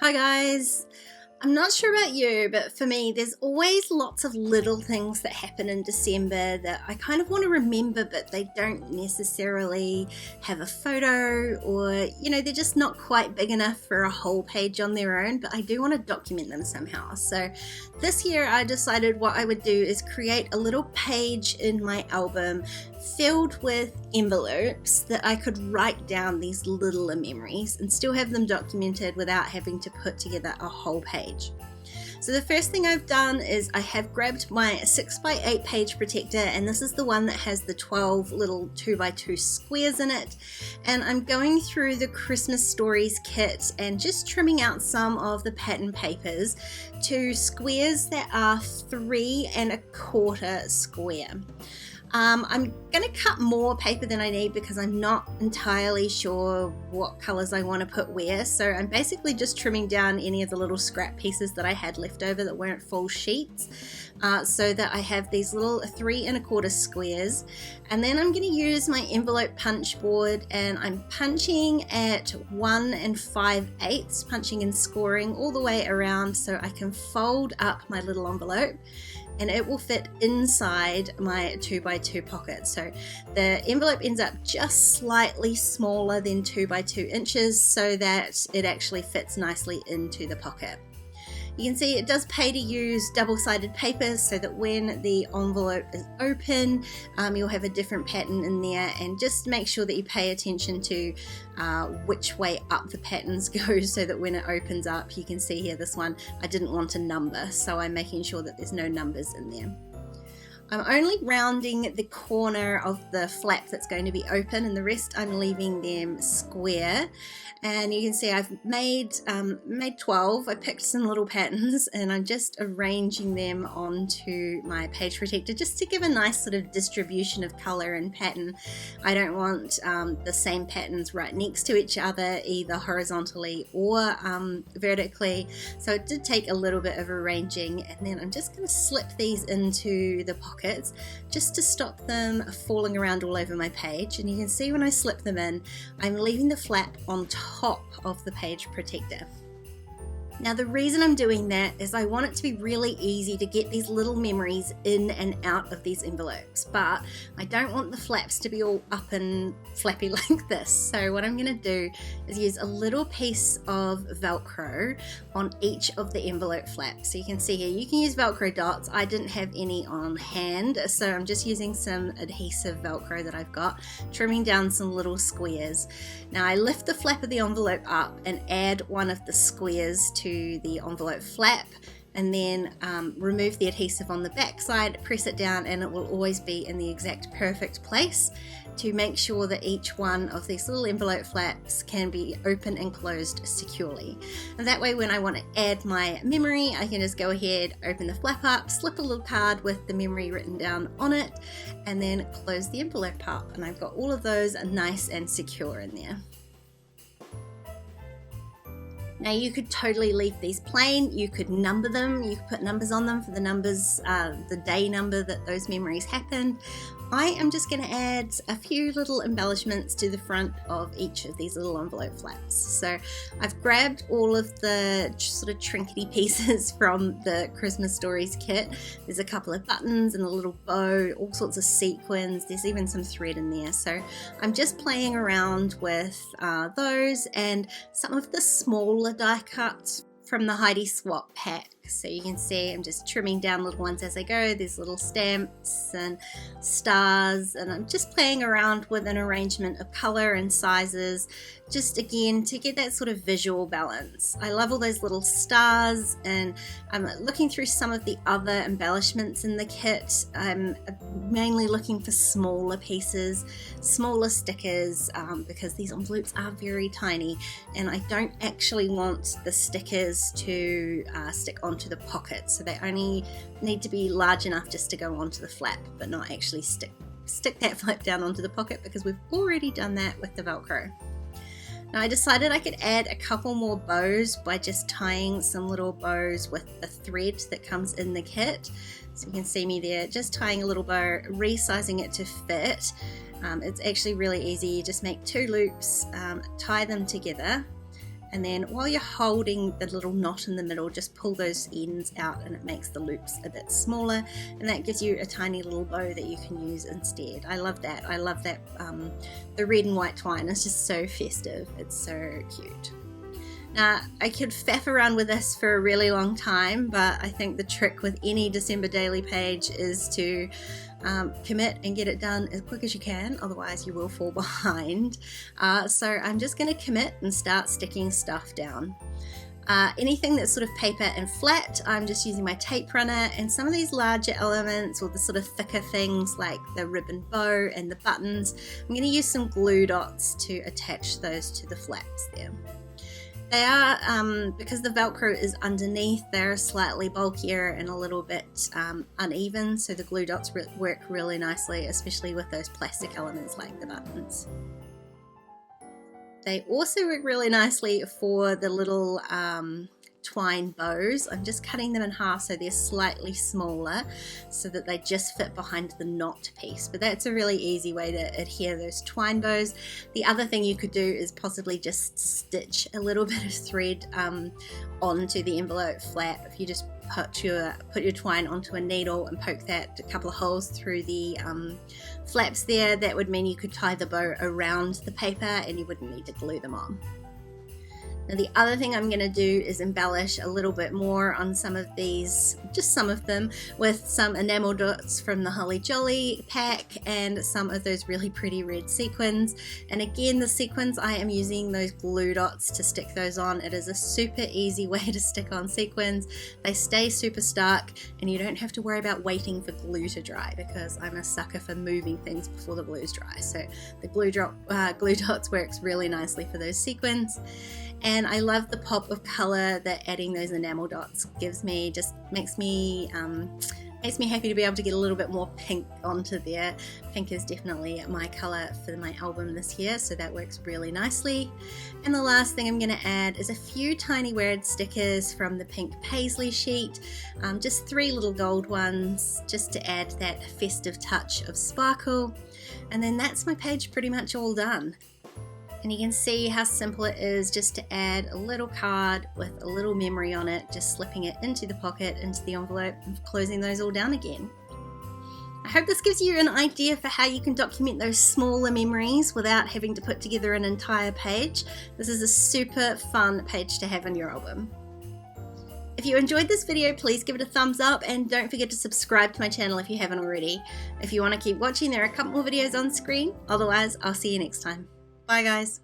Hi guys! I'm not sure about you, but for me there's always lots of little things that happen in December that I kind of want to remember, but they don't necessarily have a photo, or they're just not quite big enough for a whole page on their own, but I do want to document them somehow. So this year I decided what I would do is create a little page in my album filled with envelopes that I could write down these little memories and still have them documented without having to put together a whole page. So the first thing I've done is I have grabbed my 6x8 page protector, and this is the one that has the 12 little 2x2 squares in it, and I'm going through the Christmas Stories kit and just trimming out some of the pattern papers to squares that are 3 1/4 square. I'm going to cut more paper than I need because I'm not entirely sure what colours I want to put where, so I'm basically just trimming down any of the little scrap pieces that I had left over that weren't full sheets, so that I have these little 3 1/4 squares. And then I'm going to use my envelope punch board, and I'm punching at 1 5/8, punching and scoring all the way around so I can fold up my little envelope and it will fit inside my 2x2 pocket. So the envelope ends up just slightly smaller than 2x2 inches so that it actually fits nicely into the pocket. You can see it does pay to use double-sided paper so that when the envelope is open, you'll have a different pattern in there, and just make sure that you pay attention to which way up the patterns go so that when it opens up, you can see here this one, I didn't want a number, so I'm making sure that there's no numbers in there. I'm only rounding the corner of the flap that's going to be open, and the rest I'm leaving them square. And you can see I've made 12. I picked some little patterns and I'm just arranging them onto my page protector just to give a nice sort of distribution of color and pattern. I don't want the same patterns right next to each other, either horizontally or vertically, so it did take a little bit of arranging. And then I'm just going to slip these into the pockets just to stop them falling around all over my page. And you can see when I slip them in, I'm leaving the flap on top of the page protector. Now the reason I'm doing that is I want it to be really easy to get these little memories in and out of these envelopes, but I don't want the flaps to be all up and flappy like this. So what I'm going to do is use a little piece of Velcro on each of the envelope flaps. So you can see here, you can use Velcro dots. I didn't have any on hand, so I'm just using some adhesive Velcro that I've got, trimming down some little squares. Now I lift the flap of the envelope up and add one of the squares to the envelope flap, and then remove the adhesive on the back side, press it down, and it will always be in the exact perfect place to make sure that each one of these little envelope flaps can be open and closed securely. And that way when I want to add my memory, I can just go ahead, open the flap up, slip a little card with the memory written down on it, and then close the envelope up, and I've got all of those nice and secure in there. Now you could totally leave these plain, you could number them, you could put numbers on them for the numbers, the day number that those memories happened. I am just going to add a few little embellishments to the front of each of these little envelope flaps. So I've grabbed all of the sort of trinkety pieces from the Christmas Stories kit. There's a couple of buttons and a little bow, all sorts of sequins, there's even some thread in there. So I'm just playing around with those and some of the smaller die cuts from the Heidi Swap pack. So you can see I'm just trimming down little ones as I go. There's little stamps and stars, and I'm just playing around with an arrangement of color and sizes, just again to get that sort of visual balance. I love all those little stars, and I'm looking through some of the other embellishments in the kit. I'm mainly looking for smaller pieces, smaller stickers, because these envelopes are very tiny and I don't actually want the stickers to stick onto the pocket, so they only need to be large enough just to go onto the flap, but not actually stick that flap down onto the pocket, because we've already done that with the Velcro. Now I decided I could add a couple more bows by just tying some little bows with the thread that comes in the kit. So you can see me there just tying a little bow, resizing it to fit. It's actually really easy. You just make 2 loops, tie them together, And then while you're holding the little knot in the middle, just pull those ends out and it makes the loops a bit smaller, and that gives you a tiny little bow that you can use instead. I love that. I love that the red and white twine is just so festive. It's so cute. Now, I could faff around with this for a really long time, but I think the trick with any December daily page is to commit and get it done as quick as you can, otherwise you will fall behind. So I'm just going to commit and start sticking stuff down. Anything that's sort of paper and flat, I'm just using my tape runner, and some of these larger elements or the sort of thicker things like the ribbon bow and the buttons, I'm going to use some glue dots to attach those to the flaps there. They are, because the Velcro is underneath, they're slightly bulkier and a little bit uneven, so the glue dots work really nicely, especially with those plastic elements like the buttons. They also work really nicely for the little twine bows. I'm just cutting them in half so they're slightly smaller so that they just fit behind the knot piece, but that's a really easy way to adhere those twine bows. The other thing you could do is possibly just stitch a little bit of thread onto the envelope flap. If you just put your twine onto a needle and poke that a couple of holes through the flaps there, that would mean you could tie the bow around the paper and you wouldn't need to glue them on. Now the other thing I'm going to do is embellish a little bit more on some of these, just some of them, with some enamel dots from the Holly Jolly pack and some of those really pretty red sequins. And again, the sequins, I am using those glue dots to stick those on. It is a super easy way to stick on sequins. They stay super stark and you don't have to worry about waiting for glue to dry, because I'm a sucker for moving things before the glue's dry. So the glue dots works really nicely for those sequins. And I love the pop of color that adding those enamel dots gives me. Just makes me happy to be able to get a little bit more pink onto there. Pink is definitely my color for my album this year, so that works really nicely. And the last thing I'm going to add is a few tiny weird stickers from the pink paisley sheet, just 3 little gold ones, just to add that festive touch of sparkle. And then that's my page pretty much all done. And you can see how simple it is just to add a little card with a little memory on it, just slipping it into the pocket, into the envelope, and closing those all down again. I hope this gives you an idea for how you can document those smaller memories without having to put together an entire page. This is a super fun page to have in your album. If you enjoyed this video, please give it a thumbs up and don't forget to subscribe to my channel if you haven't already. If you want to keep watching, there are a couple more videos on screen. Otherwise, I'll see you next time. Bye guys.